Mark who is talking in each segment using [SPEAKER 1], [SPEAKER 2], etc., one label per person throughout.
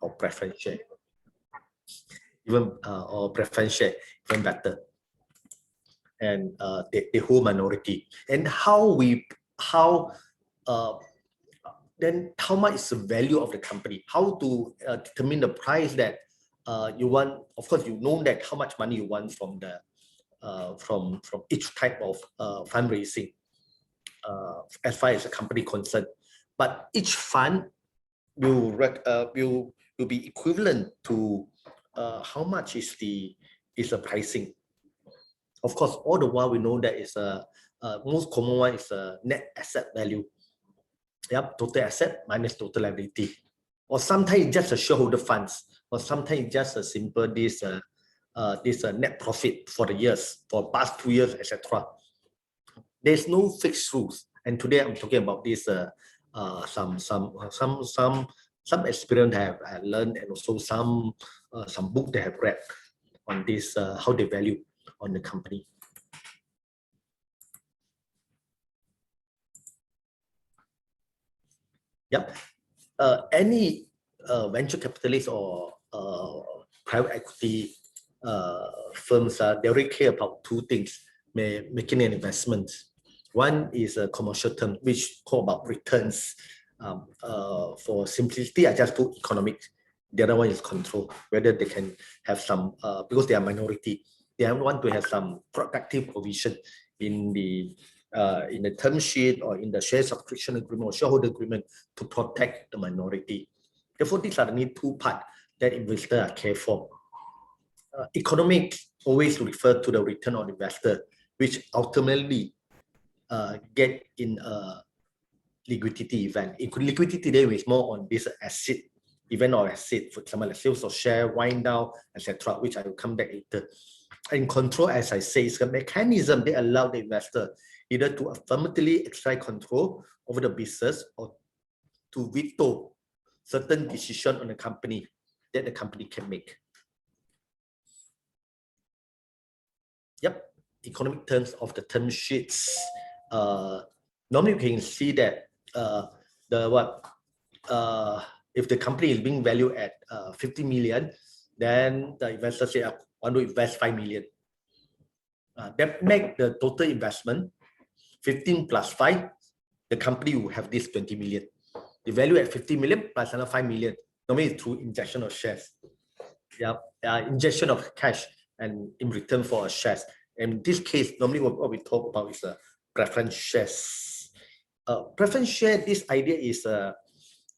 [SPEAKER 1] or preference share, even or preference share, even better. And they hold minority. And then how much is the value of the company? How to determine the price that you want? Of course, you know that how much money you want from the from each type of fundraising as far as the company concerned. But each fund will be equivalent to how much is the pricing. Of course, all the while we know that is most common one is net asset value. Yep, total asset minus total liability, or sometimes it's just a shareholder funds, or sometimes it's just a simple this net profit for the years, for past 2 years, etc. There's no fixed rules, and today I'm talking about this some experience I have learned, and also some book they have read on this how they value on the company. Yep. Any venture capitalist or private equity firms they really care about two things making an investment. One is a commercial term, which call about returns. For simplicity, I just put economics. The other one is control, whether they can have some because they are minority. They want to have some protective provision in the term sheet or in the share subscription agreement or shareholder agreement to protect the minority. Therefore, these are the need two parts that investors are careful. Economics always refer to the return on investor, which ultimately get in a liquidity event. Liquidity today is more on this asset event or asset, for example, the sales of share, wind down, etc., which I will come back later. And control, as I say, is a mechanism that allow the investor either to affirmatively exercise control over the business or to veto certain decision on the company that the company can make. Yep, economic terms of the term sheets. Normally, you can see that if the company is being valued at 50 million, then the investor say, I want to invest 5 million. That make the total investment 15 plus 5, the company will have this 20 million. The value at 50 million plus another 5 million. Normally through injection of shares. Yeah, injection of cash and in return for shares. In this case, normally what we talk about is preference shares. Preference share, this idea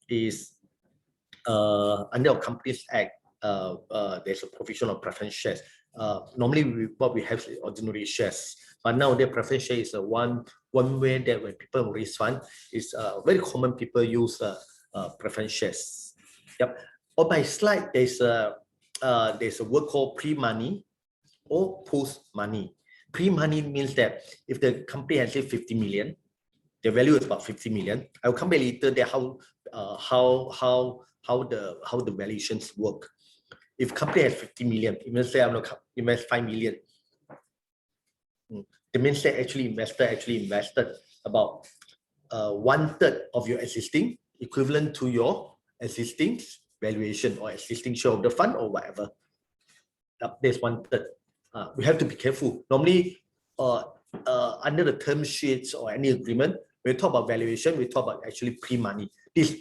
[SPEAKER 1] is under our Companies Act. There's a provision of preference shares. Normally, what we have is ordinary shares, but now the preference share is one way that when people raise fund is very common. People use preference shares. Yep. On my slide, there's a word called pre-money or post-money. Pre-money means that if the company has say 50 million, the value is about 50 million. I will come back later there how the valuations work. If company has 50 million, it means say I'm going to invest 5 million. It means that investor invested about 1/3 of your existing, equivalent to your existing valuation or existing shareholder fund or whatever. There's 1/3. We have to be careful. Normally, under the term sheets or any agreement, when we talk about valuation, we talk about actually pre-money. This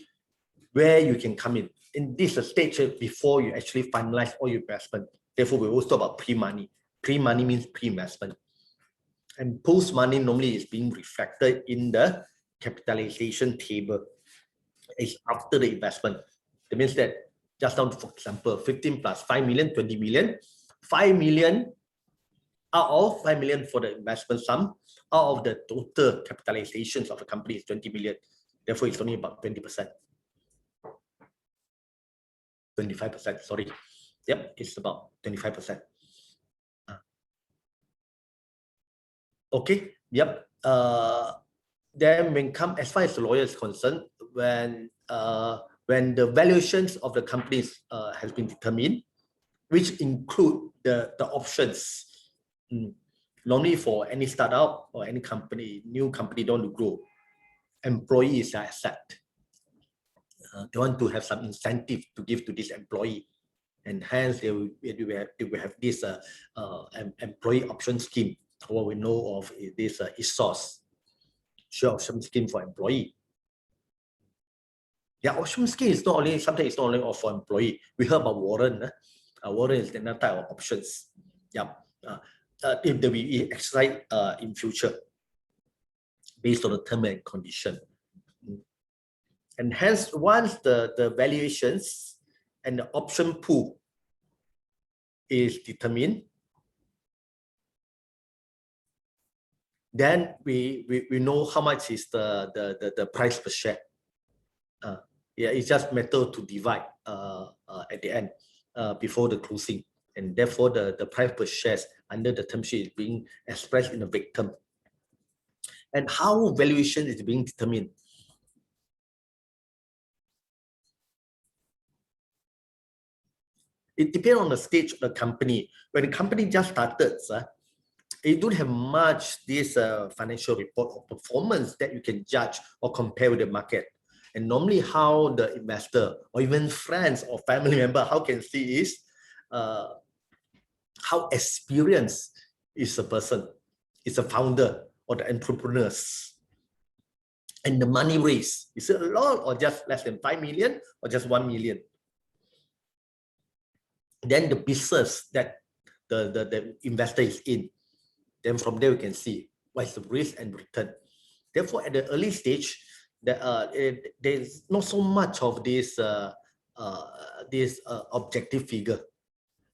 [SPEAKER 1] where you can come in. In this stage before you actually finalize all your investment. Therefore, we always talk about pre-money. Pre-money means pre-investment. And post-money normally is being reflected in the capitalization table. It's after the investment. That means that just now, for example, 15 plus 5 million, 20 million. 5 million out of 5 million for the investment sum, out of the total capitalizations of the company is 20 million. Therefore, it's only about 20%. 25%, sorry. Yep, it's about 25%. Okay, yep. Then when come as far as the lawyer is concerned, when the valuations of the companies has been determined, which include the options. Normally for any startup or any company, new company don't grow, employee is an asset. they want to have some incentive to give to this employee, and hence they will have this employee option scheme. What we know of is this ESOS, share option scheme for employee. Yeah, option scheme is not only something. It's not only for employee. We heard about warrant. Warrant is another type of options. Yeah, if they will exercise in future based on the term and condition. And hence, once the valuations and the option pool is determined, then we know how much is the price per share. Yeah, it's just a matter to divide at the end before the closing, and therefore the price per shares under the term sheet is being expressed in a vague term. And how valuation is being determined? It depends on the stage of the company. When the company just started, it don't have much this financial report or performance that you can judge or compare with the market. And normally how the investor or even friends or family member, how can see is how experienced is a person, is a founder or the entrepreneurs. And the money raised, is it a lot or just less than 5 million or just 1 million? Then the business that the investor is in, then from there we can see what is the risk and return. Therefore, at the early stage, there's not so much of this objective figure.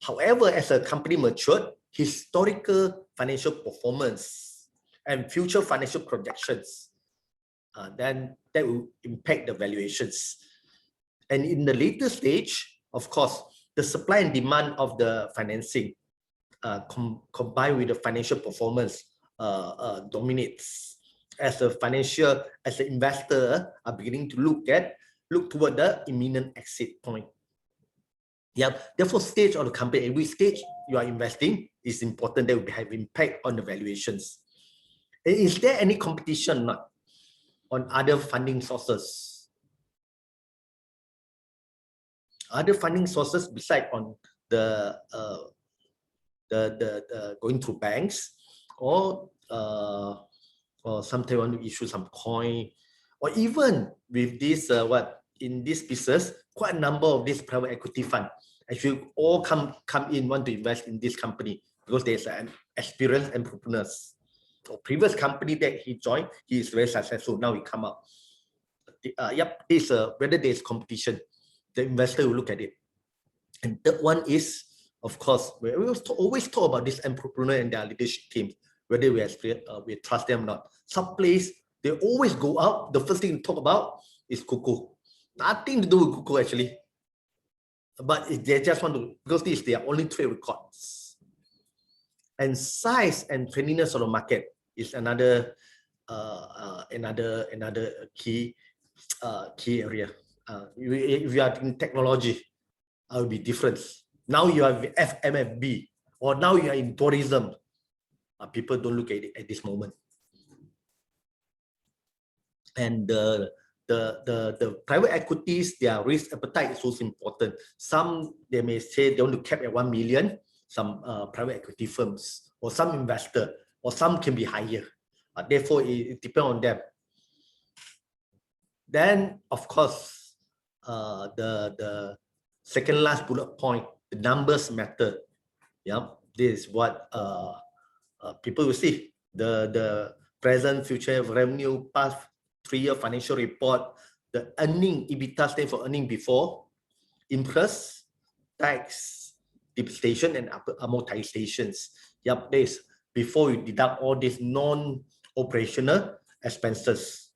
[SPEAKER 1] However, as a company matured, historical financial performance and future financial projections, then that will impact the valuations. And in the later stage, of course, the supply and demand of the financing combined with the financial performance dominates. As the investor are beginning to look toward the imminent exit point. Yeah, therefore stage of the company, every stage you are investing is important. That will have impact on the valuations. Is there any competition on other funding sources? Other funding sources besides on the going through banks or sometimes want to issue some coin, or even with this in this business, quite a number of this private equity fund actually all come in, want to invest in this company because there's an experienced entrepreneurs. Or previous company that he joined, he is very successful. Now he come up. Yep, this whether there's competition, the investor will look at it. And third one is, of course, we always talk about this entrepreneur and their leadership team, whether we trust them or not. Some place they always go out. The first thing to talk about is cuckoo. Nothing to do with cuckoo actually, but they just want to, because this is their only trade records. And size and friendliness of the market is another key area. If you are in technology, it will be different. Now you have FMFB, or now you are in tourism. People don't look at it at this moment. And the private equities, their risk appetite is also important. Some, they may say they want to cap at 1 million, some private equity firms, or some investor, or some can be higher. Therefore, it depends on them. Then, of course, the second last bullet point, the numbers matter. Yeah, this is what people will see. The present, future revenue, past 3-year financial report, the earning, EBITDA stands for earning before interest, tax, depreciation, and amortizations. Yep, this before you deduct all these non-operational expenses,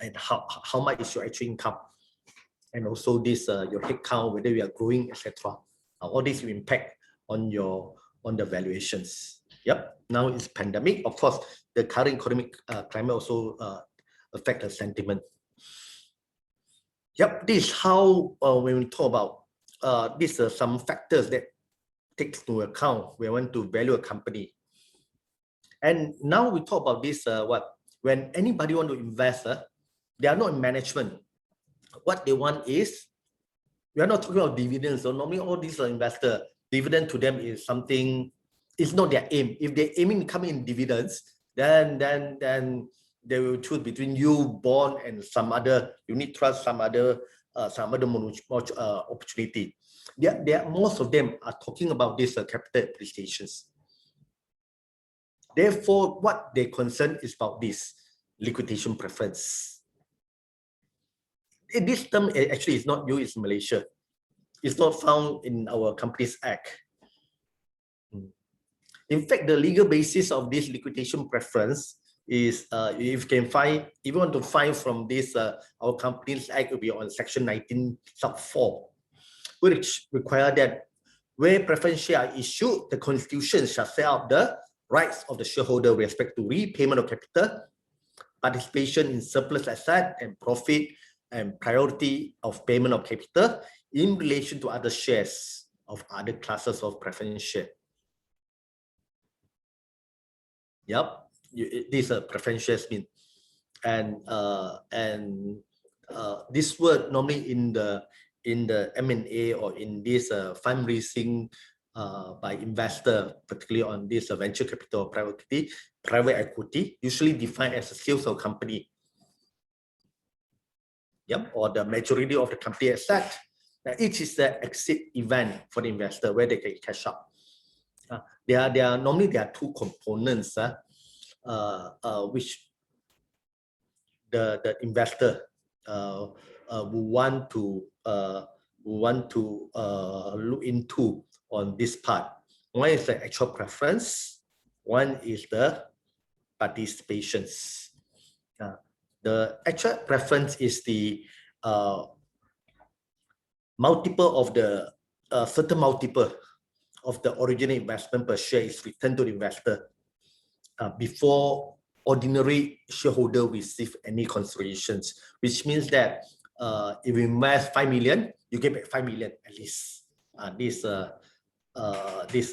[SPEAKER 1] and how much is your actual income, and also this your headcount, whether you are growing, etc. All this will impact on the valuations. Yep. Now it's pandemic. Of course, the current economic climate also affect the sentiment. Yep. This is how when we talk about these are some factors that takes into account when we want to value a company. And now we talk about this when anybody want to invest, they are not in management what they want is, we are not talking about dividends. So normally all these investor, dividend to them is something, it's not their aim. If they're aiming to come in dividends, then they will choose between you, bond, and some other unit trust, some other opportunity. Most of them are talking about this capital appreciations. Therefore, what they concern is about this liquidation preference. This term actually is not used in Malaysia. It's not found in our Companies Act. In fact, the legal basis of this liquidation preference is, if you can find, if you want to find from this, our Companies Act will be on Section 19 sub 4, which require that where preference shares are issued, the Constitution shall set out the rights of the shareholder with respect to repayment of capital, participation in surplus asset and profit, and priority of payment of capital in relation to other shares of other classes of preference share. Yep, these are preference shares mean, and this word normally in the M&A or in this fundraising by investor, particularly on this venture capital or private equity, usually defined as a sales of company. Yep, or the majority of the company asset. Each is the exit event for the investor where they can cash out. Normally there are two components which the investor will want to look into on this part. One is the actual preference, one is the participations. The actual preference is the multiple of the certain multiple of the original investment per share is returned to the investor before ordinary shareholder receive any considerations, which means that if you invest 5 million, you get back 5 million at least. This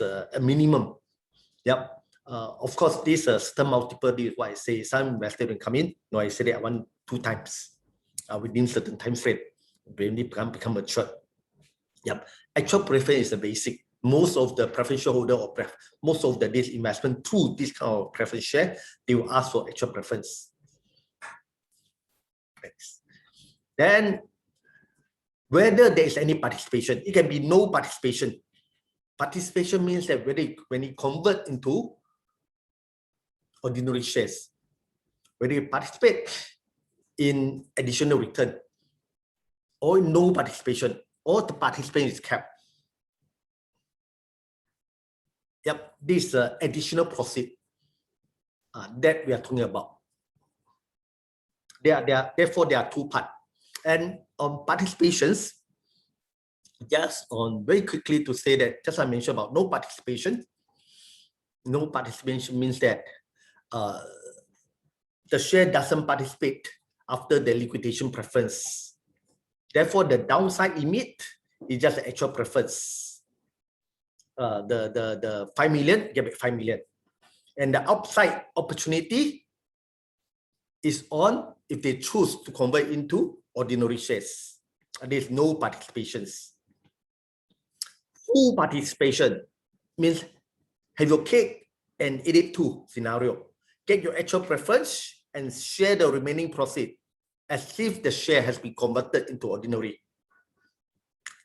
[SPEAKER 1] a minimum. Yep. Of course, this certain multiple is what I say. Some investor will come in. No, I say that I want 2 times within certain time frame. When they become mature. Yep. Actual preference is the basic. Most of the preference shareholder or most of this investment through this kind of preference share, they will ask for actual preference. Next. Then, whether there is any participation, it can be no participation. Participation means that when it convert into ordinary shares, whether you participate in additional return or no participation, or the participation is capped. Yep, this additional profit that we are talking about. Therefore, there are 2 parts. And on participations, just on very quickly to say that, just I mentioned about no participation. No participation means that the share doesn't participate after the liquidation preference. Therefore, the downside limit is just the actual preference. The 5 million, get back 5 million. And the upside opportunity is on if they choose to convert into ordinary shares. There's no participations. Full participation means have your cake and eat it too scenario. Get your actual preference and share the remaining profit as if the share has been converted into ordinary.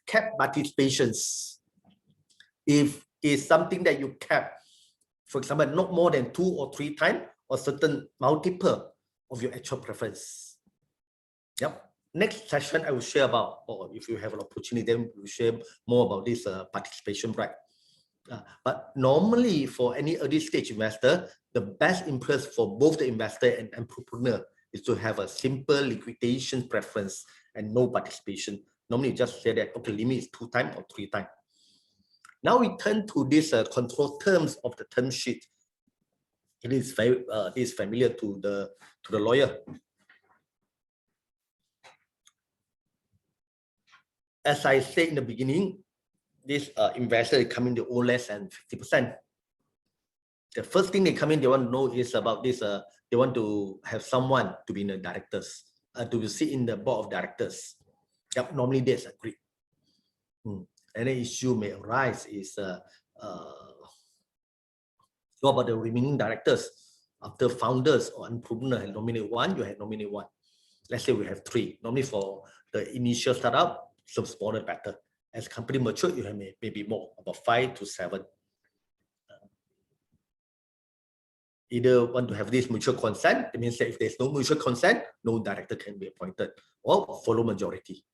[SPEAKER 1] Cap participations. If it's something that you cap, for example, not more than 2 or 3 times or certain multiple of your actual preference. Yep. Next session, I will share about, or if you have an opportunity, then we'll share more about this participation right. But normally for any early stage investor, the best interest for both the investor and entrepreneur is to have a simple liquidation preference and no participation. Normally you just say that, okay, limit is 2 times or 3 times. Now we turn to this control terms of the term sheet. It is very familiar to the lawyer. As I said in the beginning, this investor is coming to own less than 50%. The first thing they come in, they want to know is about this. They want to have someone to be in the directors, to sit in the board of directors. Yep, normally that's agreed. Any issue may arise is what about the remaining directors? After founders or entrepreneur have nominated one, you have nominated one. Let's say we have 3. Normally for the initial startup, some smaller better. As company mature, you have maybe more, about 5 to 7. Either want to have this mutual consent, it means that if there's no mutual consent, no director can be appointed, or follow majority.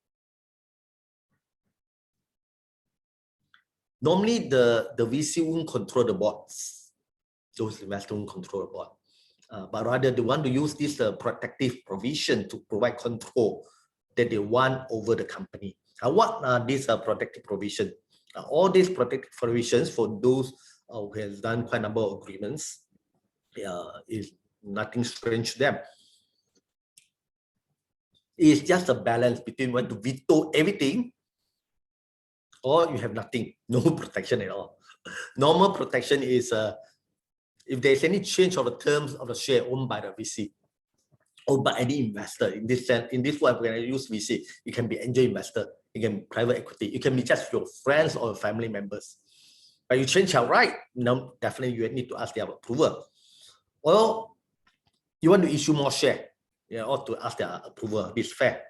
[SPEAKER 1] Normally, the VC won't control the boards. Those investors won't control the board. But rather they want to use this protective provision to provide control that they want over the company. What are these protective provisions? All these protective provisions for those who has done quite a number of agreements is nothing strange to them. It's just a balance between want to veto everything or you have nothing, no protection at all. Normal protection is if there's any change of the terms of the share owned by the VC, owned by any investor. In this sense, in this way, when I use VC, it can be angel investor, it can be private equity, it can be just your friends or family members. But you change outright, no, definitely you need to ask their approval. Or you want to issue more share, or to ask their approval. This is fair.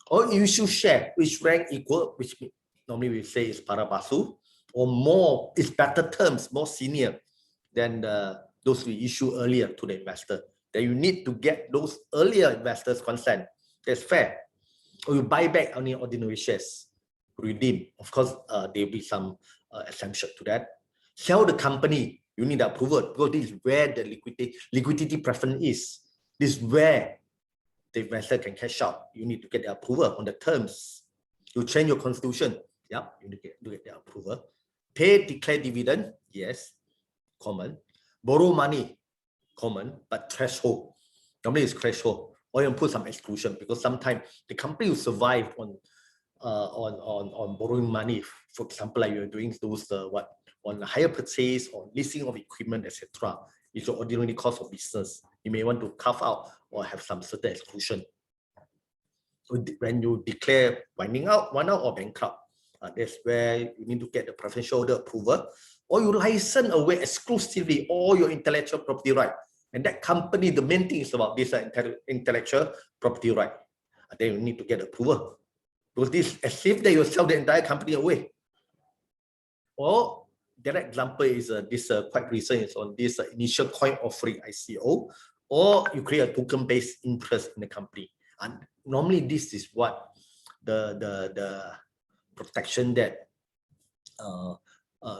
[SPEAKER 1] Or you issue share which rank equal, which normally we say is parabasu, or more, is better terms, more senior than those we issue earlier to the investor. Then you need to get those earlier investors' consent. That's fair. Or you buy back only ordinary shares, redeem. Of course, there will be some exemption to that. Sell the company, you need approval because this is where the liquidity preference is. This is where the investor can cash out. You need to get the approval on the terms. You change your constitution. Yeah, you need to get the approval. Pay, declare dividend. Yes, common. Borrow money, common, but threshold. Normally it's threshold. Or you put some exclusion because sometimes the company will survive on borrowing money. For example, like you're doing those on a higher purchase or leasing of equipment, etc. It's your ordinary cost of business. You may want to carve out or have some certain exclusion. So when you declare winding out, one out or bankrupt, that's where you need to get the preferential holder approval, or you license away exclusively all your intellectual property right. And that company, the main thing is about this intellectual property right. Then you need to get approval. Because this as if they will sell the entire company away. Or the other example is this quite recent is on this initial coin offering ICO, or you create a token-based interest in the company. And normally this is what the protection that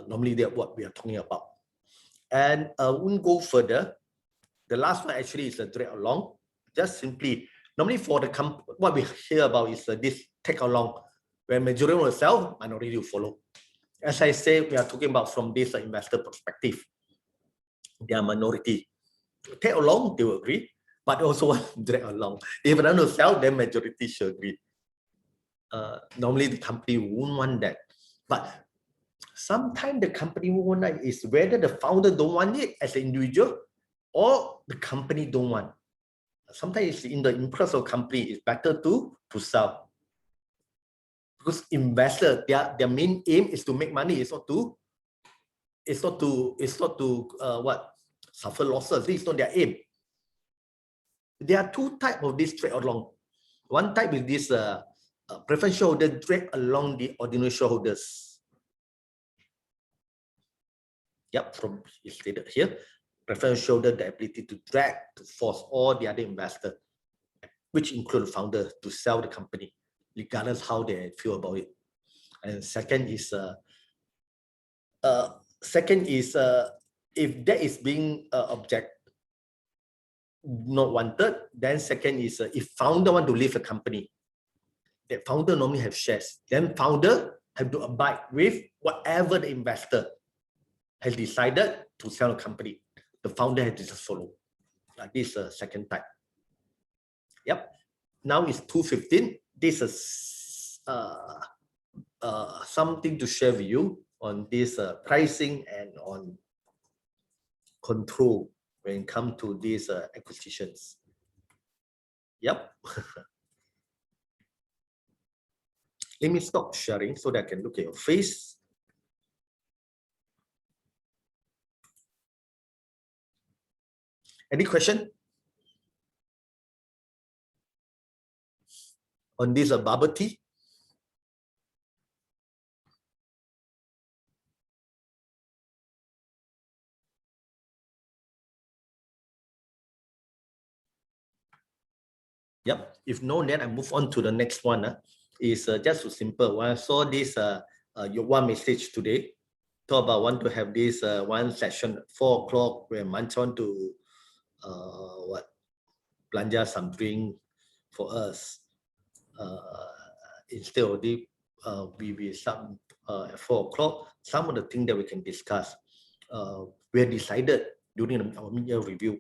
[SPEAKER 1] normally that what we are talking about. And won't go further. The last one actually is a drag along. Just simply, normally for the what we hear about is this tag along, where majority will sell, minority will follow. As I say, we are talking about from this investor perspective. They are minority. Tag along, they will agree, but also want drag along. If they don't sell, then majority should agree. Normally the company won't want that. But sometimes the company won't want that is whether the founder don't want it as an individual or the company don't want. Sometimes in the interest of company, it's better to sell. Because investor, their main aim is to make money. It's not to suffer losses. This is not their aim. There are 2 types of this trade along. One type is this preferential holder drag along the ordinary shareholders. Yep, from it's stated here. Preferential holder the ability to drag, to force all the other investors, which include the founder, to sell the company, regardless how they feel about it. And second is if that is being not wanted, then second is if founder want to leave the company, that founder normally have shares, then founder have to abide with whatever the investor has decided to sell the company. The founder has to just follow. This is the second type. Yep. Now it's 2:15. This is something to share with you on this pricing and on control when it comes to these acquisitions. Yep. Let me stop sharing so that I can look at your face. Any question on this bubble tea? Yep. If no, then I move on to the next one. It's just so simple. When I saw this your one message today, talk about want to have this one session 4 o'clock where Manch want to belanja some drink for us. Instead of the we start at 4 o'clock. Some of the things that we can discuss. We decided during our mid-year review.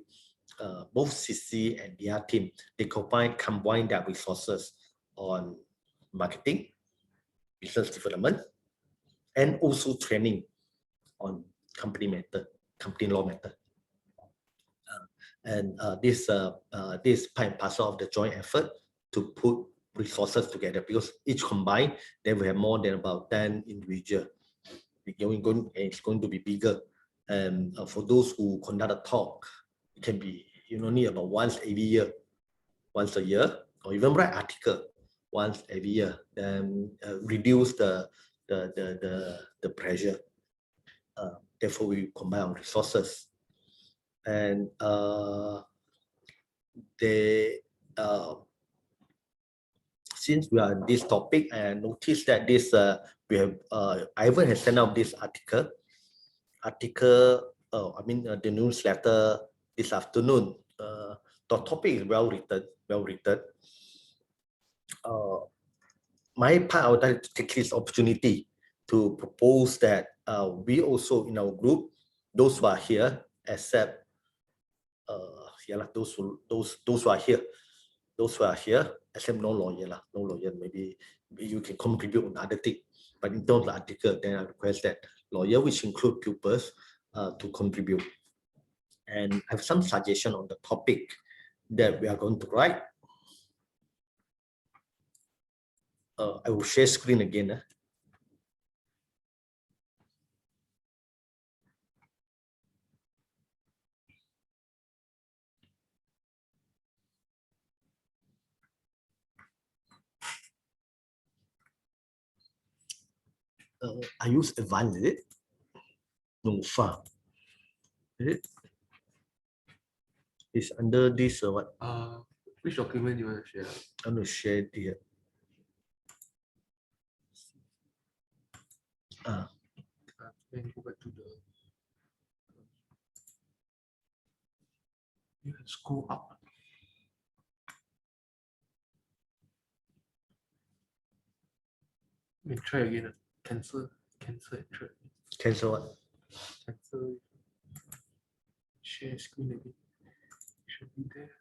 [SPEAKER 1] Both CC and their team, they combine their resources on marketing, business development, and also training on company law matter. This part and parcel of the joint effort to put resources together, because each combined, then we have more than about 10 individuals. It's going to be bigger. And for those who conduct a talk, it can be need about once a year, or even write article once every year. Then reduce the pressure. Therefore, we combine our resources, and since we are on this topic, I noticed that this we have Ivan has sent out this article. The newsletter this afternoon. The topic is well written. My part, I would like to take this opportunity to propose that we also in our group, those who are here, except those who are here, except no lawyer, maybe you can contribute on other things. But in terms of the article, then I request that lawyer, which include pupils, to contribute. And I have some suggestion on the topic that we are going to write. I will share screen again. I use advanced, is it? No, far. Is it? It's under this what?
[SPEAKER 2] Which document do you want to share?
[SPEAKER 1] I'm going to share it here.
[SPEAKER 2] Then go back to the. You can scroll up. Let me try again. Cancel and try.
[SPEAKER 1] Cancel what?
[SPEAKER 2] Cancel. Share screen again. Should be there.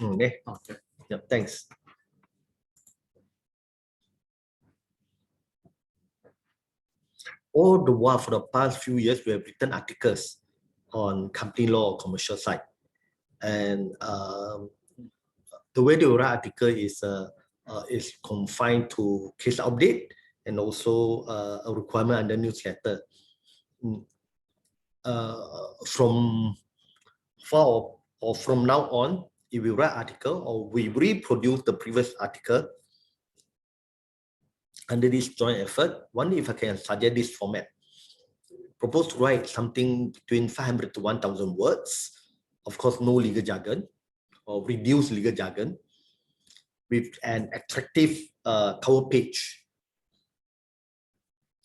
[SPEAKER 1] Okay.
[SPEAKER 2] Okay.
[SPEAKER 1] Yep, thanks. All the while for the past few years, we have written articles on company law or commercial side. And the way they write article is confined to case update and also a requirement under newsletter. From now on, if we write article or we reproduce the previous article under this joint effort, wonder if I can suggest this format. Propose to write something between 500 to 1,000 words. Of course, no legal jargon or reduced legal jargon with an attractive cover page.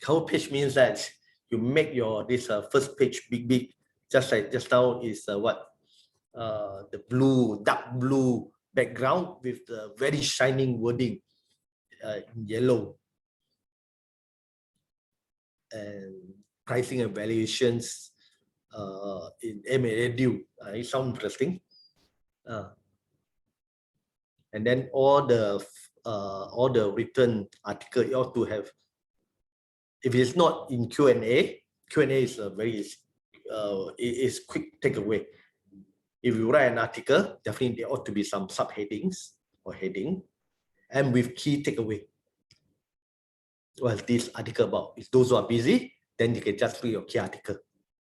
[SPEAKER 1] Cover page means that you make this first page big, just like just now is the dark blue background with the very shining wording in yellow. And pricing and valuations in M&A deal. It sounds interesting. And then all the written article you ought to have. If it's not in Q&A is a very is quick takeaway. If you write an article, definitely there ought to be some subheadings or heading, and with key takeaway. well, this article about. If those who are busy, then you can just read your key article.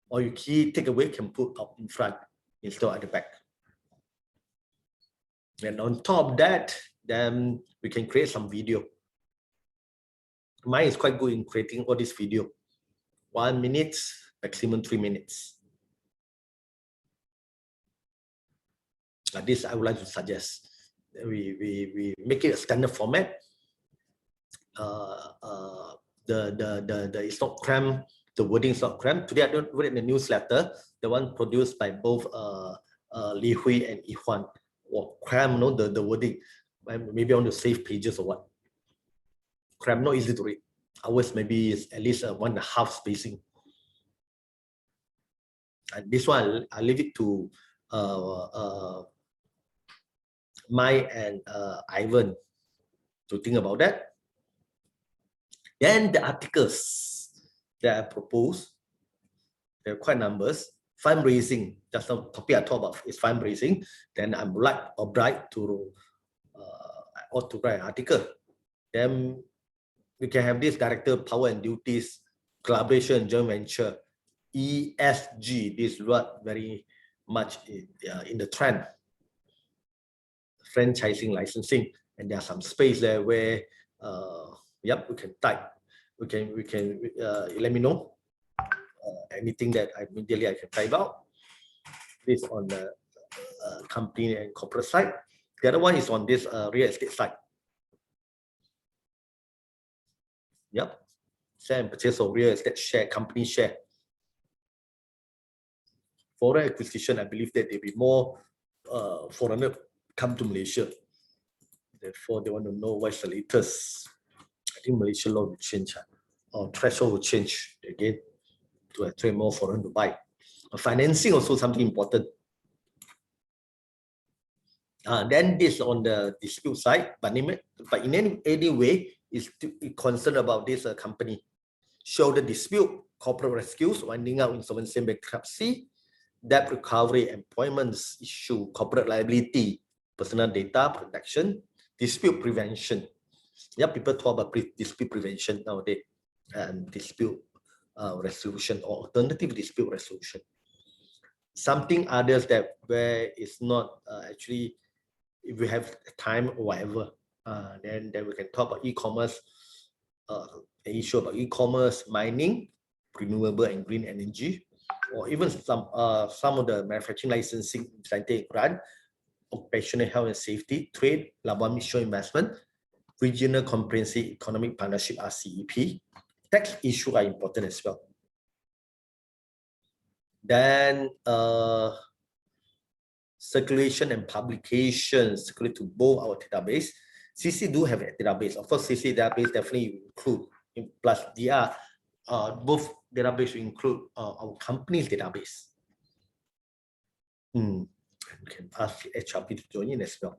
[SPEAKER 1] Or your key takeaway can put up in front instead of at the back. And on top of that, then we can create some video. Mine is quite good in creating all this video. 1 minute, maximum 3 minutes. This I would like to suggest. We make it a standard format. It's not cramped. The wording is not cramped. Today I don't read in the newsletter, the one produced by both Li Hui and Yi Huan. Or cram, no, the wording. Maybe I want to save pages or what. Cram, not easy to read. Ours maybe is at least 1.5 spacing. And this one I'll leave it to Mai and Ivan to think about that. Then the articles that I propose, there are quite numbers. Fundraising, just the topic I talk about is fundraising. Then I'm obliged to ought to write an article. Then we can have this director power and duties, collaboration, joint venture, ESG. This is what very much in the trend. Franchising, licensing, and there's some space there where yep, we can type. We can let me know anything that immediately I can type out. This on the company and corporate side. The other one is on this real estate side. Yep, sale and purchase of real estate share, company share. Foreign acquisition, I believe that there'll be more foreigners come to Malaysia. Therefore, they want to know what's the latest. I think Malaysian law will change, or threshold will change again to attract more foreign to buy. Financing also something important. Then this on the dispute side, but in any way, is concerned about this company. Show the dispute, corporate rescues, winding up insolvency and bankruptcy, debt recovery, employment issue, corporate liability, personal data protection, dispute prevention. Yeah, people talk about dispute prevention nowadays, and dispute resolution or alternative dispute resolution. Something others that where it's not actually, if we have time or whatever, then we can talk about e-commerce, an issue about e-commerce, mining, renewable and green energy, or even some of the manufacturing licensing, scientific grant, occupational health and safety, trade, Labuan Mission investment, regional comprehensive economic partnership (RCEP). Tax issues are important as well. Then circulation and publication, circulate to both our database. CC do have a database. Of course, CC database definitely include, plus DR, both database will include our company's database. We can ask HRP to join in as well.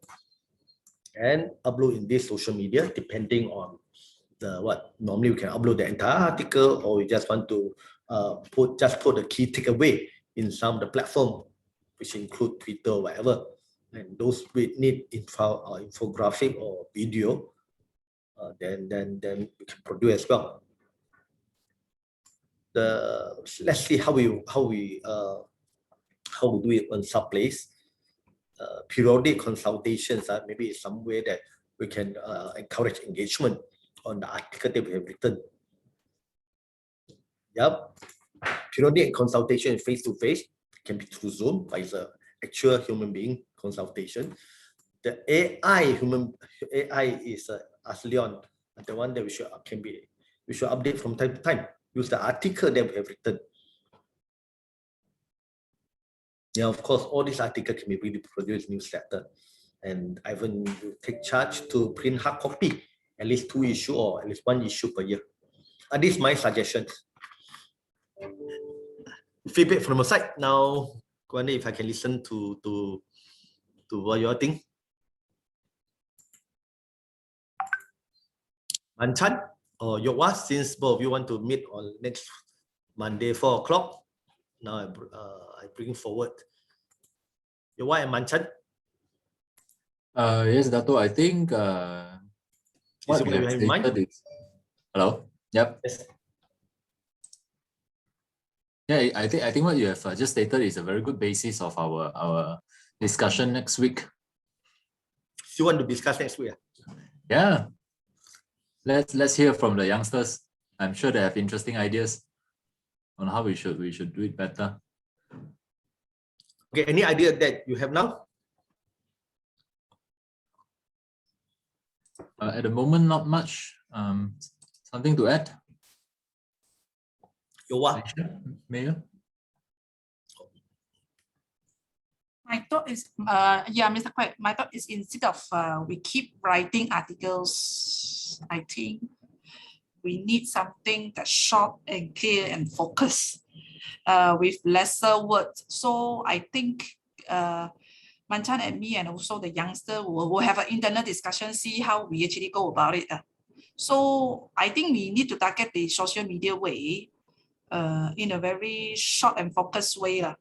[SPEAKER 1] And upload in this social media, depending on the what. Normally we can upload the entire article, or we just want to put the key takeaway in some of the platform, which include Twitter or whatever. And those we need infographic or video, then we can produce as well. Let's see how we do it on some place. Periodic consultations, maybe it's some way that we can encourage engagement on the article that we have written. Yep. Periodic consultation face-to-face, can be through Zoom, but it's an actual human being consultation. The AI is as Leon, the one that we should update from time to time. Use the article that we have written. Yeah, of course, all these articles can be reproduced in newsletter, and Ivan will take charge to print hard copy, at least 2 issues or at least 1 issue per year. These are my suggestions. Feedback from your side. Now, wonder if I can listen to what you all think. Manchan or Yokwa, since both of you want to meet on next Monday 4 o'clock, now I bring forward Yokwa and Manchan.
[SPEAKER 3] Yes, Dato, I think what we have stated is Hello. Yep.
[SPEAKER 1] Yes.
[SPEAKER 3] Yeah, I think what you have just stated is a very good basis of our discussion next week.
[SPEAKER 1] You want to discuss next week?
[SPEAKER 3] Yeah. Let's hear from the youngsters. I'm sure they have interesting ideas on how we should do it better.
[SPEAKER 1] Okay, any idea that you have now?
[SPEAKER 3] At the moment, not much. Something to add? Mayor?
[SPEAKER 4] My thought is, Mr. Quek, my thought is instead of we keep writing articles, I think we need something that's short and clear and focused with lesser words. So I think Manchan and me and also the youngster will have an internal discussion, see how we actually go about it. So I think we need to target the social media way in a very short and focused way.
[SPEAKER 1] I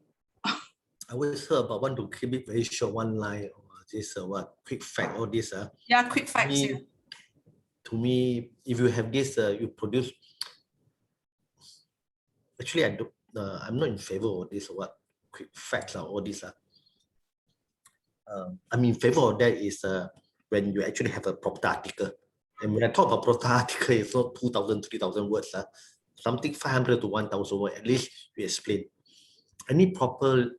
[SPEAKER 1] always heard about want to keep it very short, one line, or this what quick fact, all this.
[SPEAKER 4] Yeah, quick facts.
[SPEAKER 1] To me, if you have this, you produce. Actually, I don't. I'm not in favor of this. What quick facts or all this. I'm in favor of that is when you actually have a proper article. And when I talk about proper article, it's not 2,000, 3,000 words. Something 500 to 1,000 words. At least you explain. Any proper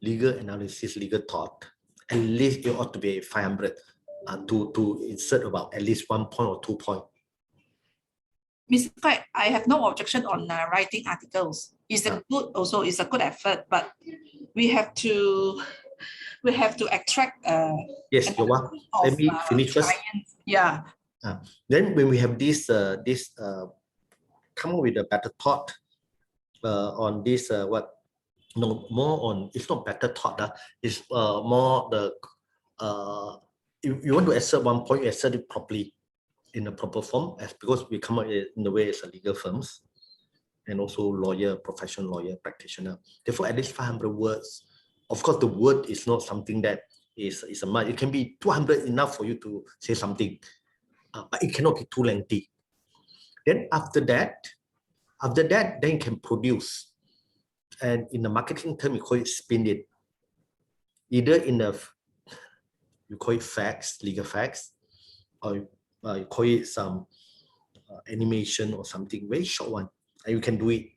[SPEAKER 1] legal analysis, legal thought, at least it ought to be 500 to insert about at least 1 point or 2 points.
[SPEAKER 4] Mr. Quek, I have no objection on writing articles. It's a good, also it's a good effort, but we have to attract.
[SPEAKER 1] Yes, Joa. Let me finish first.
[SPEAKER 4] Yeah.
[SPEAKER 1] Then when we have this come up with a better thought on this more on, it's not better thought, it's more the if you want to assert 1 point, you assert it properly in a proper form, because we come up in the way as a legal firms and also lawyer, professional lawyer, practitioner. Therefore, at least 500 words. Of course, the word is not something that is a must. It can be 200 enough for you to say something, but it cannot be too lengthy. Then after that, then you can produce. And in the marketing term, we call it spin it. Either in the, you call it facts, legal facts, or you call it some animation or something, very short one, and you can do it.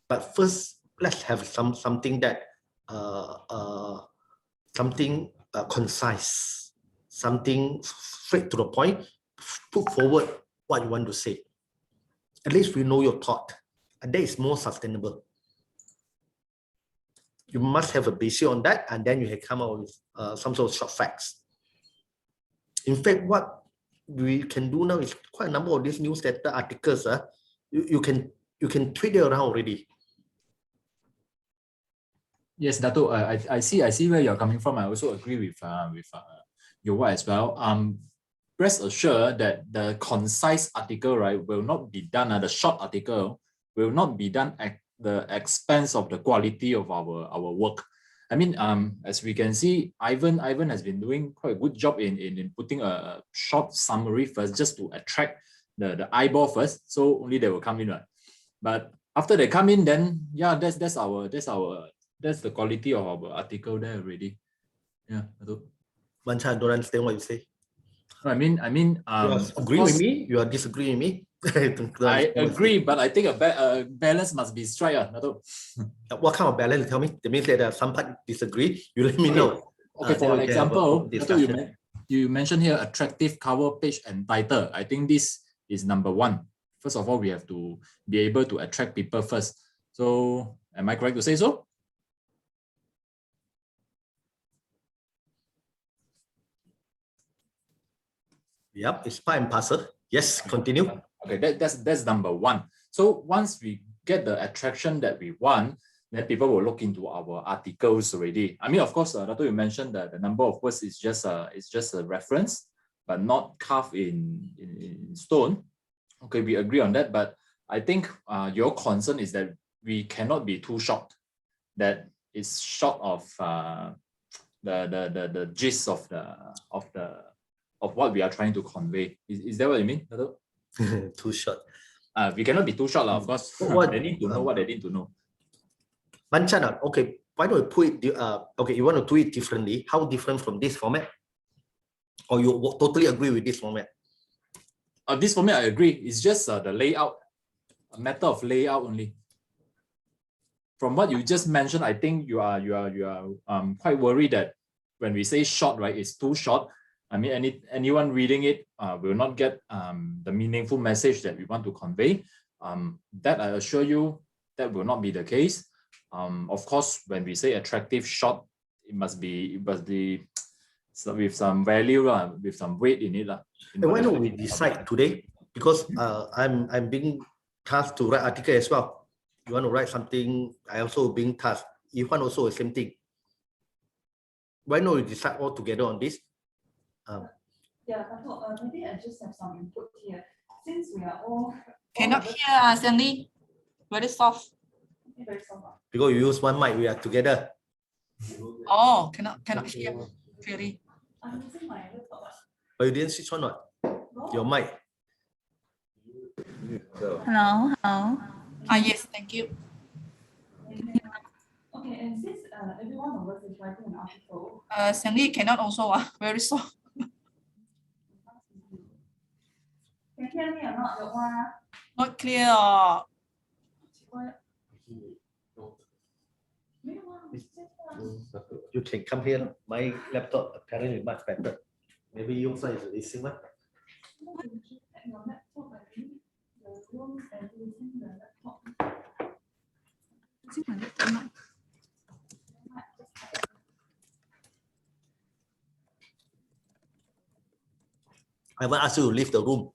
[SPEAKER 1] But first, let's have something that concise, something straight to the point. Put forward what you want to say. At least we know your thought, and that is more sustainable. You must have a basis on that, and then you can come out with some sort of short facts. In fact, what we can do now is quite a number of these newsletter articles. You can tweet it around already.
[SPEAKER 3] Yes, Dato, I see where you're coming from. I also agree with Yowa as well. Rest assured that the concise article, right, will not be done. The short article will not be done at the expense of the quality of our work. I mean, as we can see, Ivan has been doing quite a good job in putting a short summary first, just to attract the eyeball first. So only they will come in, right? But after they come in, then yeah, that's the quality of our article there already. Yeah.
[SPEAKER 1] Mancha, I don't understand what you say.
[SPEAKER 3] I mean,
[SPEAKER 1] you are agreeing with me? You are disagreeing with me?
[SPEAKER 3] I agree, but I think a balance must be struck.
[SPEAKER 1] What kind of balance? Tell me. That means that some part disagree. You let me know.
[SPEAKER 3] Okay, for example, you mentioned here attractive cover page and title. I think this is number one. First of all, we have to be able to attract people first. So, am I correct to say so?
[SPEAKER 1] Yep, it's part and parcel. Yes, continue.
[SPEAKER 3] Okay, that's number one. So once we get the attraction that we want, then people will look into our articles already. I mean, of course, Dato, you mentioned that the number of words is just a reference, but not carved in stone. Okay, we agree on that. But I think your concern is that we cannot be too short. That is short of the gist of what we are trying to convey. Is that what you mean, Dato?
[SPEAKER 1] Too short.
[SPEAKER 3] We cannot be too short, of course.
[SPEAKER 1] What-
[SPEAKER 3] They need to know what they need to know.
[SPEAKER 1] Manchana, okay, why don't we put it, okay, you want to do it differently. How different from this format? Or you totally agree with this format?
[SPEAKER 3] This for me, I agree. It's just the layout, a matter of layout only. From what you just mentioned, I think you are quite worried that when we say short, right, it's too short. I mean, anyone reading it will not get the meaningful message that we want to convey. That I assure you, that will not be the case. Of course, when we say attractive short, it must be so with some value, with some weight in it.
[SPEAKER 1] And why don't we decide today? Because I'm being tasked to write article as well. You want to write something, I also being tasked. You want also the same thing. Why not we decide all together on this?
[SPEAKER 5] Yeah, Dato, maybe I just have some input here. Since we are all
[SPEAKER 4] Cannot hear, Stanley. Very soft.
[SPEAKER 5] very soft.
[SPEAKER 1] Because you use one mic, we are together.
[SPEAKER 4] Oh, cannot hear clearly.
[SPEAKER 5] I'm using my laptop.
[SPEAKER 1] But you didn't switch on what? Your mic.
[SPEAKER 5] Hello, hello.
[SPEAKER 4] Yes, thank you.
[SPEAKER 5] Okay, and since every one of us is writing an article,
[SPEAKER 4] Stanley cannot also, very soft.
[SPEAKER 5] can you hear me or not? Yok Hoa?
[SPEAKER 4] Not clear.
[SPEAKER 5] 奇怪，没有啊，现在
[SPEAKER 1] You can come here. My laptop apparently much better. Maybe your side is the same one.
[SPEAKER 5] at your laptop, I think the room and using the laptop.
[SPEAKER 4] Using my laptop mic.
[SPEAKER 1] I will ask you to leave the room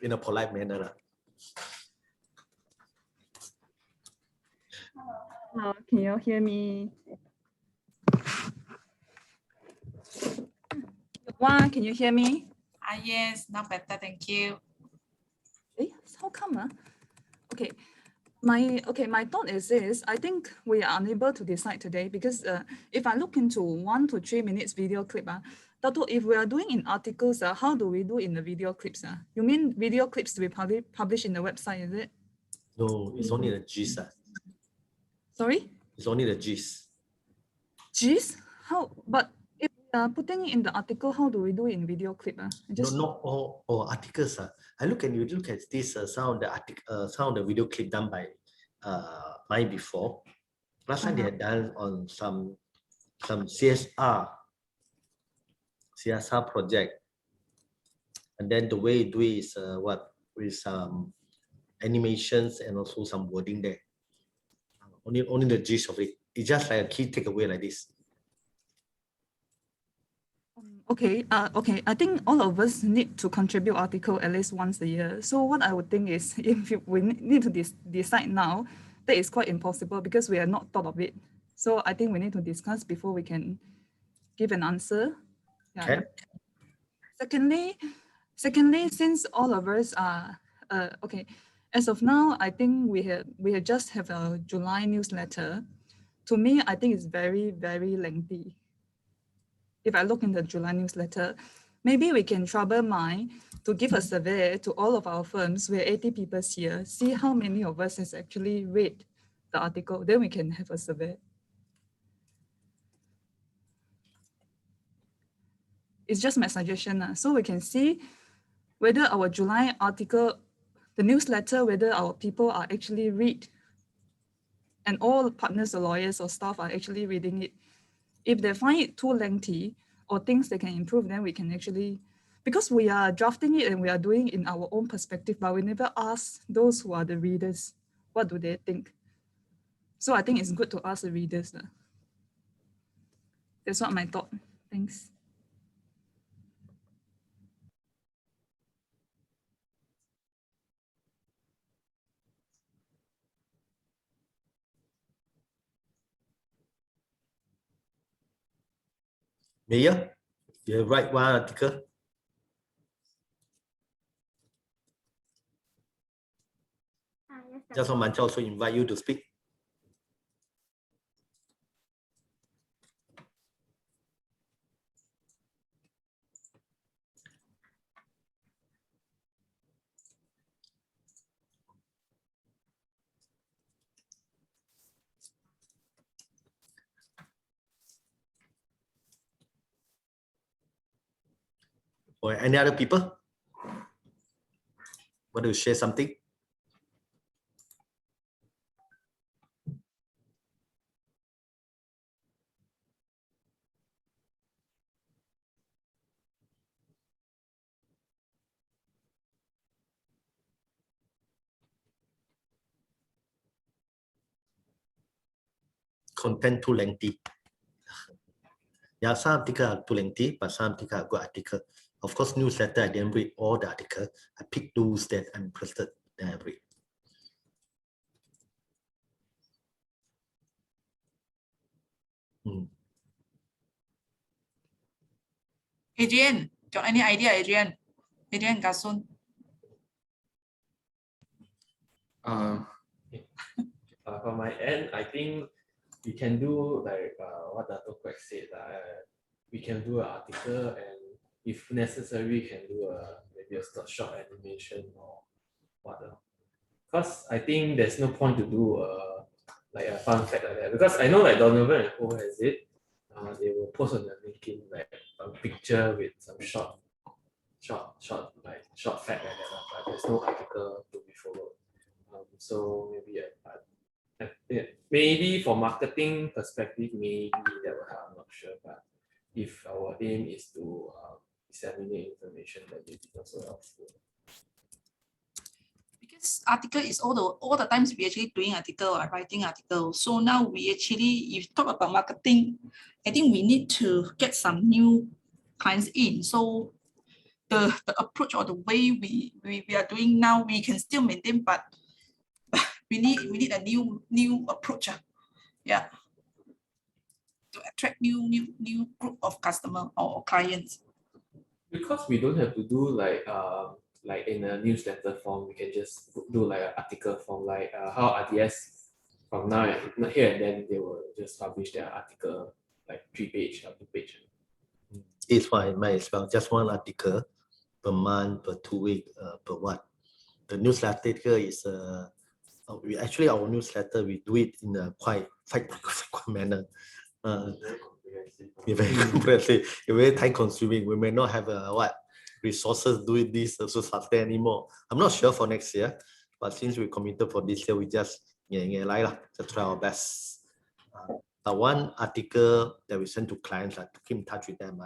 [SPEAKER 1] in a polite manner.
[SPEAKER 5] Hello, can you hear me? Hoa, can you hear me?
[SPEAKER 4] Yes, now better, thank you.
[SPEAKER 5] Eh, how come? Okay, my thought is this. I think we are unable to decide today because if I look into 1 to 3 minutes video clip, Dato, if we are doing in articles, how do we do in the video clips? You mean video clips to be published in the website, is it?
[SPEAKER 1] No, it's only the G's.
[SPEAKER 5] Sorry?
[SPEAKER 1] It's only the G's.
[SPEAKER 5] Geez, how? But if we are putting it in the article, how do we do it in video clip? Just
[SPEAKER 1] Not all articles. I look at this some of the some of the video clip done by mine before. Last time they had done on some CSR project, and then the way you do it is with some animations and also some wording there. Only the gist of it. It's just like a key takeaway like this.
[SPEAKER 5] okay, okay. I think all of us need to contribute article at least once a year. So what I would think is, if we need to decide now, that is quite impossible because we have not thought of it. So I think we need to discuss before we can give an answer. Yeah.
[SPEAKER 1] Okay.
[SPEAKER 5] Secondly, since all of us are okay, as of now, I think we just have a July newsletter. To me, I think it's very, very lengthy. If I look in the July newsletter, maybe we can trouble Meng to give a survey to all of our firms. We're 80 people here. See how many of us has actually read the article. Then we can have a survey. It's just my suggestion. So we can see whether our July article, the newsletter, whether our people are actually read, and all partners or lawyers or staff are actually reading it. If they find it too lengthy or things they can improve, then we can actually, because we are drafting it and we are doing it in our own perspective, but we never ask those who are the readers, what do they think? So I think it's good to ask the readers. That's what my thought. Thanks.
[SPEAKER 1] Mia, you write one article.
[SPEAKER 6] Yes,
[SPEAKER 1] Just so Mancha also invite you to speak. Or any other people? Want to share something? Content too lengthy. Yeah, some articles are too lengthy, but some articles are good article. Of course, newsletter, I didn't read all the articles. I picked those that I'm interested in. I read.
[SPEAKER 4] Adrian, got any idea, Adrian? Adrian Gasun.
[SPEAKER 7] From my end, I think we can do like what Dato Quek said. We can do an article, and if necessary, can do maybe a short animation or whatever. Because I think there's no point to do like a fun fact like that. Because I know like Donovan and Ho has it. They will post on the LinkedIn like a picture with some short fact like that. But there's no article to be followed. So maybe for marketing perspective, maybe that will help. I'm not sure, but if our aim is to disseminate information, that may be also helpful.
[SPEAKER 4] Because article is all the times we actually doing article or writing article. So now we actually, if talk about marketing, I think we need to get some new clients in. So the approach or the way we are doing now, we can still maintain, but we need a new approach. Yeah. To attract new group of customer or clients.
[SPEAKER 7] Because we don't have to do like in a newsletter form, we can just do like an article form, like how RDS from now and here and then they will just publish their article like 3-page or 2-page.
[SPEAKER 1] It's fine, might as well. Just one article per month, per 2 weeks, per what. The newsletter is we actually our newsletter we do it in a quite frequent manner. Very comprehensive, very time consuming. We may not have resources doing this also sustain anymore. I'm not sure for next year, but since we committed for this year, we just try our best. One article that we send to clients, to keep in touch with them,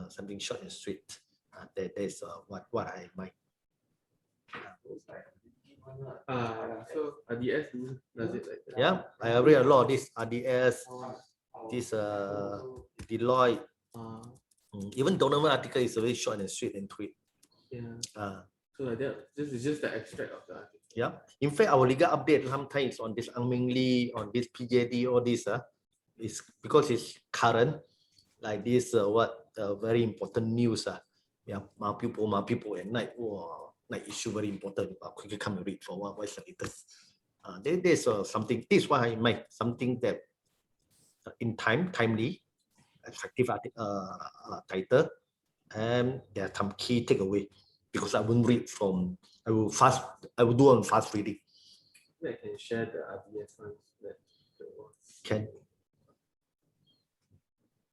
[SPEAKER 1] something short and sweet. That is what I might.
[SPEAKER 7] So RDS does it like that?
[SPEAKER 1] Yeah, I read a lot of this RDS, this Deloitte, even Donovan article is very short and sweet and tweet.
[SPEAKER 7] Yeah. So like that, this is just the extract of the article.
[SPEAKER 1] Yeah. In fact, our legal update sometimes on this Meng on this PJD, all this is because it's current, like this very important news. Yeah, my people at night. Wow, night issue very important. Quickly come and read for what is the latest. There's something. This is why I make something that in timely, effective title, and there are some key takeaway because I won't read from. I will do on fast reading.
[SPEAKER 7] I can share the RDS ones that
[SPEAKER 1] Can.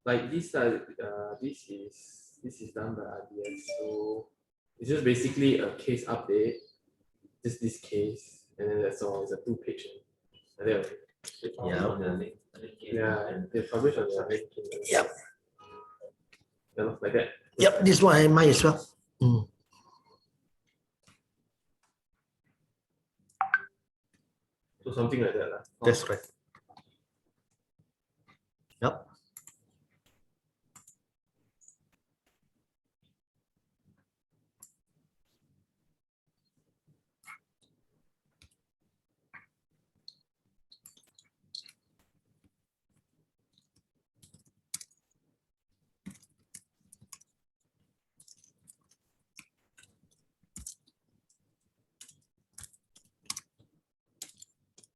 [SPEAKER 7] Like this this is done by RDS, so it's just basically a case update, just this case, and then that's all. It's a 2-page. Yeah, and they publish on their LinkedIn.
[SPEAKER 1] Yep.
[SPEAKER 7] Yeah, like that.
[SPEAKER 1] Yep, this one I might as well.
[SPEAKER 7] So something like that.
[SPEAKER 1] That's right. Yep.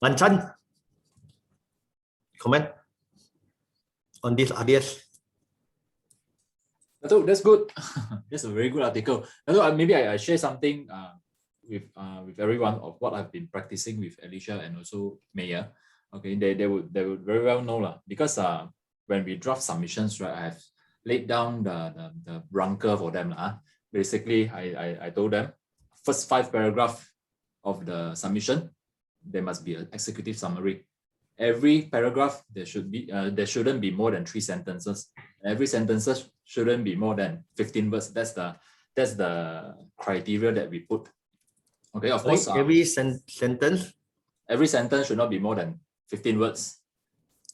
[SPEAKER 1] Manchan, comment on this RDS.
[SPEAKER 3] That's good. That's a very good article. Maybe I share something with everyone of what I've been practicing with Alicia and also Maya. Okay, they would very well know because when we draft submissions, right, I have laid down the bunker for them. Basically, I told them, first 5 paragraphs of the submission, there must be an executive summary. Every paragraph, there shouldn't be more than 3 sentences. Every sentences shouldn't be more than 15 words. That's the criteria that we put. Okay, of course.
[SPEAKER 1] Every sentence.
[SPEAKER 3] Every sentence should not be more than 15 words.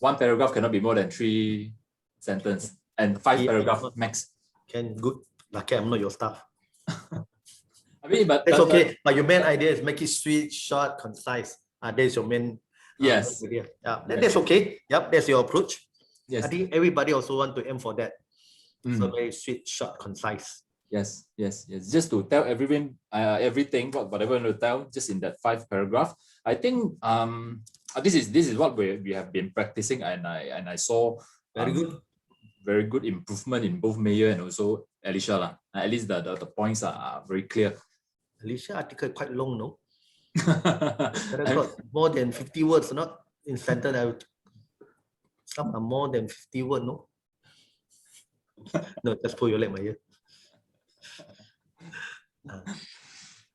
[SPEAKER 3] 1 paragraph cannot be more than 3 sentences, and 5
[SPEAKER 1] Yeah,
[SPEAKER 3] paragraph max.
[SPEAKER 1] Good. Lucky I'm not your staff.
[SPEAKER 3] I mean, but
[SPEAKER 1] That's okay. But your main idea is make it sweet, short, concise. That's your main
[SPEAKER 3] yes.
[SPEAKER 1] idea. Yeah, that's okay. Yep, that's your approach.
[SPEAKER 3] Yes.
[SPEAKER 1] I think everybody also want to aim for that. So
[SPEAKER 3] Mm.
[SPEAKER 1] very sweet, short, concise.
[SPEAKER 3] Yes. Just to tell everything, whatever you want to tell, just in that 5 paragraph. I think this is what we have been practicing, and I saw
[SPEAKER 1] Very good.
[SPEAKER 3] very good improvement in both Mayor and also Alicia lah. At least the points are very clear.
[SPEAKER 1] Alicia article quite long, no? But I got more than 50 words, not in sentence. Some are more than 50 words, no? No, just pull your leg, my ear.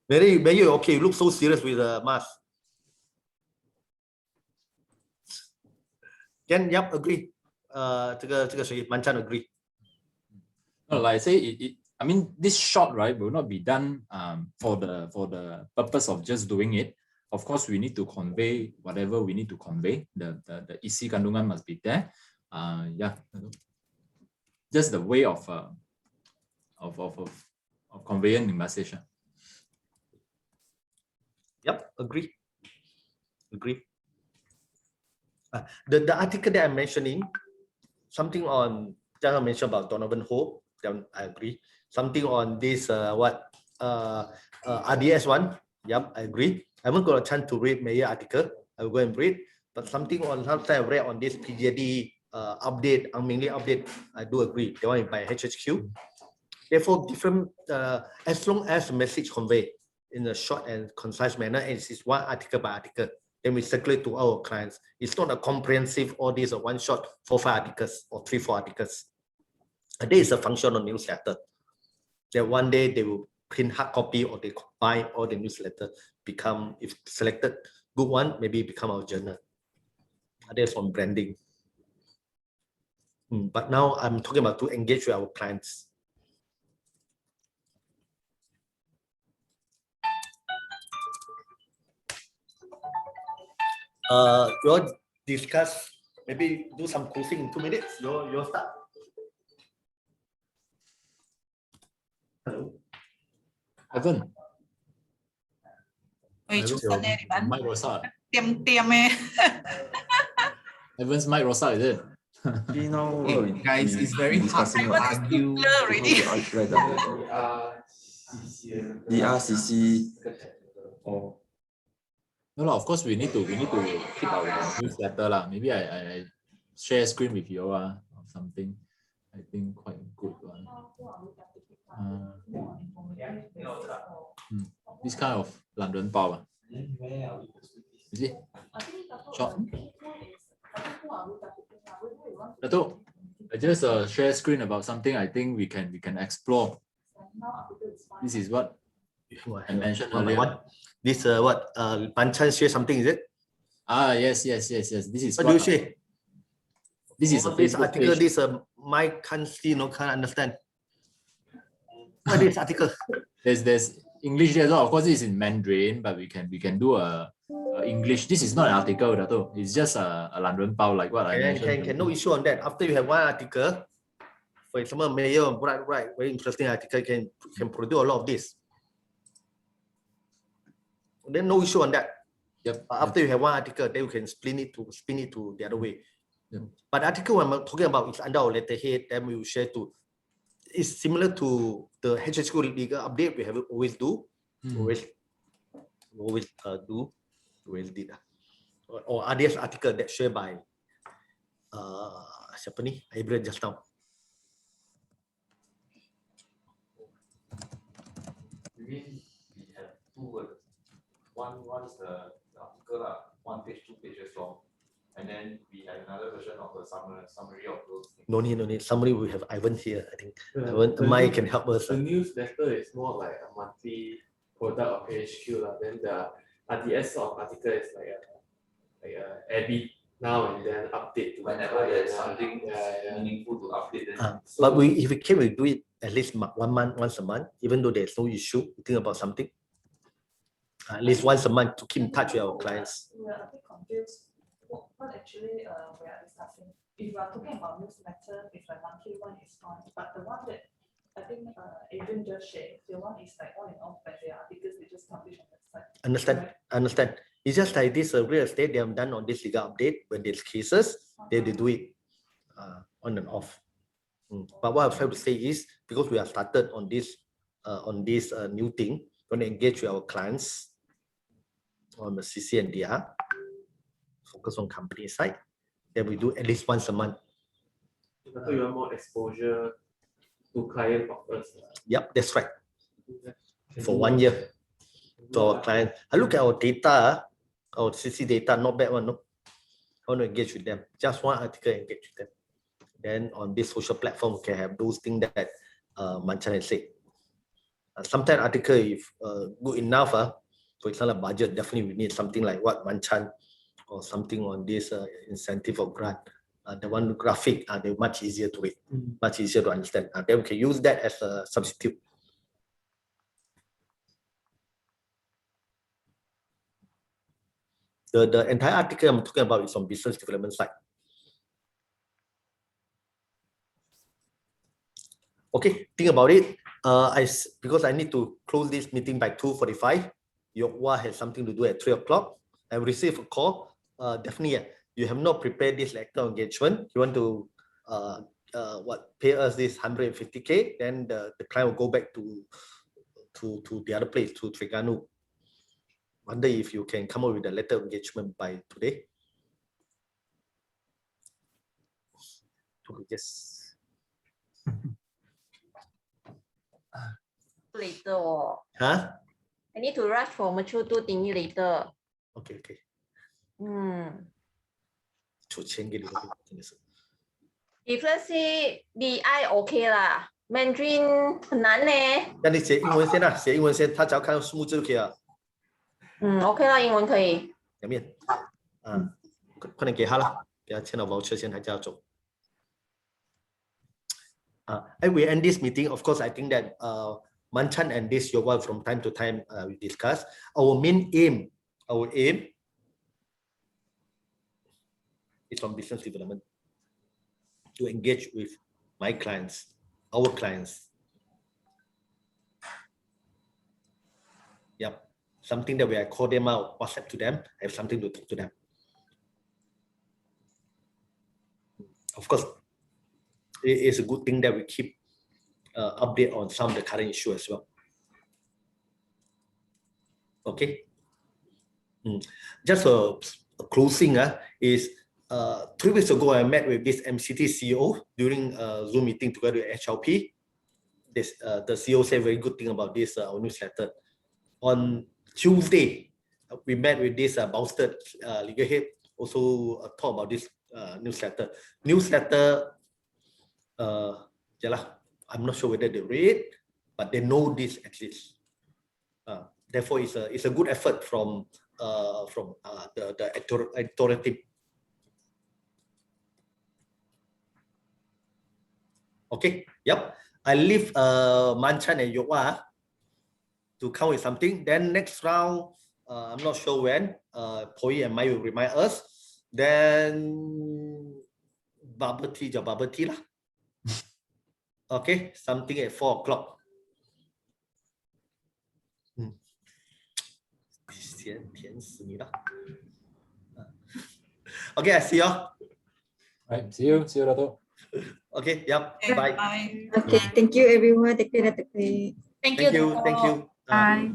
[SPEAKER 1] Very okay. You look so serious with the mask. Yep, agree. 这个谁Manchan agree.
[SPEAKER 3] No, like I say, I mean, this shot, right, will not be done for the purpose of just doing it. Of course, we need to convey whatever we need to convey. The isi kandungan must be there. Yeah, just the way of conveying the message.
[SPEAKER 1] Yep, agree. The article that I'm mentioning, something on just mentioned about Donovan Ho, then I agree. Something on this RDS one, yep, I agree. I haven't got a chance to read Mayor article. I will go and read. But something on something I read on this PJD update, mainly update, I do agree. The one by HHQ. Therefore, different as long as the message conveyed in a short and concise manner, and it is one article by article, then we circulate to our clients. It's not a comprehensive, all these are one shot 4-5 articles or 3-4 articles. And this is a function of newsletter. That one day they will print hard copy or they buy all the newsletter, become, if selected good one, maybe become our journal. That's on branding. But now I'm talking about to engage with our clients. You all discuss, maybe do some closing in 2 minutes. Your start. Hello.
[SPEAKER 3] Evan.
[SPEAKER 4] 喂，早晨咧，你們
[SPEAKER 3] Mic Rosa.
[SPEAKER 4] 掂咩？
[SPEAKER 3] Evan's mic Rosa, is it?
[SPEAKER 8] You know,
[SPEAKER 2] Guys, it's very hard to
[SPEAKER 4] Everyone is
[SPEAKER 2] argue.
[SPEAKER 4] blur already.
[SPEAKER 8] DRCC or
[SPEAKER 3] No, of course we need to keep our newsletter lah. Maybe I share screen with you or something. I think quite good one. This kind of London power. You see? Short. Dato, I just share screen about something I think we can explore. This is what I mentioned earlier.
[SPEAKER 1] This Manchan share something, is it?
[SPEAKER 3] Yes. This is
[SPEAKER 1] What do you say?
[SPEAKER 3] This is a
[SPEAKER 1] this
[SPEAKER 3] Facebook
[SPEAKER 1] article.
[SPEAKER 3] page.
[SPEAKER 1] This my can't see, no can't understand. What is this article?
[SPEAKER 3] There's English there as well. Of course, this is in Mandarin, but we can do a English. This is not an article, Dato. It's just a London Pao, like what I mentioned.
[SPEAKER 1] Can no issue on that. After you have one article, for example, Mayor right, very interesting article, can produce a lot of this. Then no issue on that.
[SPEAKER 3] Yep.
[SPEAKER 1] After you have one article, then you can spin it to the other way.
[SPEAKER 3] Yep.
[SPEAKER 1] But the article I'm talking about is under our letterhead, then we will share to. It's similar to the HHQ legal update we have always do, always did. Or others article that shared by siapa ni? I read just now.
[SPEAKER 7] You mean we have 2 words? One is the article, 1 page, 2 pages long.
[SPEAKER 3] and then we have another version of the summary of those things.
[SPEAKER 1] No need. Summary, we have Ivan here. I think
[SPEAKER 7] The
[SPEAKER 1] Mike can help us.
[SPEAKER 7] The newsletter is more like a monthly product of HQ. Then the RDS of article is like a every now and then update to
[SPEAKER 3] Whenever there's something
[SPEAKER 7] yeah.
[SPEAKER 3] meaningful to update, then
[SPEAKER 1] But if we can, we do it at least 1 month, once a month, even though there's no issue. We think about something. At least once a month to keep in touch with our clients.
[SPEAKER 5] We are a bit confused. What actually we are discussing? If we are talking about newsletter, if the monthly one is fine, but the one that I think Adrian just shared, the one is like on and off when they are because they just publish on the website.
[SPEAKER 1] Understand. It's just like this real estate, they have done on this legal update. When there's cases, they do it on and off. But what I'm trying to say is, because we have started on this new thing, when we engage with our clients on the CC and DR, focus on company side, then we do at least once a month.
[SPEAKER 7] So you want more exposure to client offers.
[SPEAKER 1] Yep, that's right. For 1 year to our client. I look at our data, our CC data, not bad one, no? I want to engage with them. Just one article, engage with them. Then on this social platform, we can have those things that Manchan has said. Sometimes article, if good enough, for example, budget, definitely we need something like what Manchan or something on this incentive or grant. The one graphic, they're much easier to read, much easier to understand. Then we can use that as a substitute. The entire article I'm talking about is on business development side. Okay, think about it. Because I need to close this meeting by 2:45. Yokwa has something to do at 3 o'clock. I received a call. Definitely, you have not prepared this letter of engagement. You want to pay us this 150K, then the client will go back to the other place, to Terengganu. Wonder if you can come up with a letter of engagement by today. Yes.
[SPEAKER 9] Later.
[SPEAKER 1] Huh?
[SPEAKER 9] I need to rush for mature 2 thingy later.
[SPEAKER 1] Okay. 出钱给你们，真的是。
[SPEAKER 9] If let's say DI OK 啦 ，Mandarin 很难呢。
[SPEAKER 1] 那你写英文先啦，写英文先，他只要看到数目字就可以了。
[SPEAKER 9] OK 啦，英文可以。
[SPEAKER 1] 两面，快点给他了，给他签了 voucher 先，他就要走。And we end this meeting. Of course, I think that Manchan and this Yowa from time to time we discuss. Our aim is on business development, to engage with my clients, our clients. Yep, something that I call them out, WhatsApp to them, I have something to talk to them. Of course, it is a good thing that we keep update on some of the current issue as well. Okay. Just a closing is 3 weeks ago I met with this MCT CEO during a Zoom meeting together with HLP. The CEO said very good thing about this our newsletter. On Tuesday, we met with this Bousted legal head, also talk about this newsletter. I'm not sure whether they read, but they know this exists. Therefore, it's a good effort from the editorial team. Okay, yep. I leave Manchan and Yokwa to come with something. Then next round, I'm not sure when. Poi and Mai will remind us. Then bubble tea lah. Okay, something at 4 o'clock. Okay, I see you.
[SPEAKER 3] Right, see you, Dato.
[SPEAKER 1] Okay, yep. Bye.
[SPEAKER 4] Bye.
[SPEAKER 6] Okay, thank you everyone. Thank you, Dato.
[SPEAKER 9] Thank
[SPEAKER 1] Thank
[SPEAKER 9] you.
[SPEAKER 1] you.
[SPEAKER 4] Bye.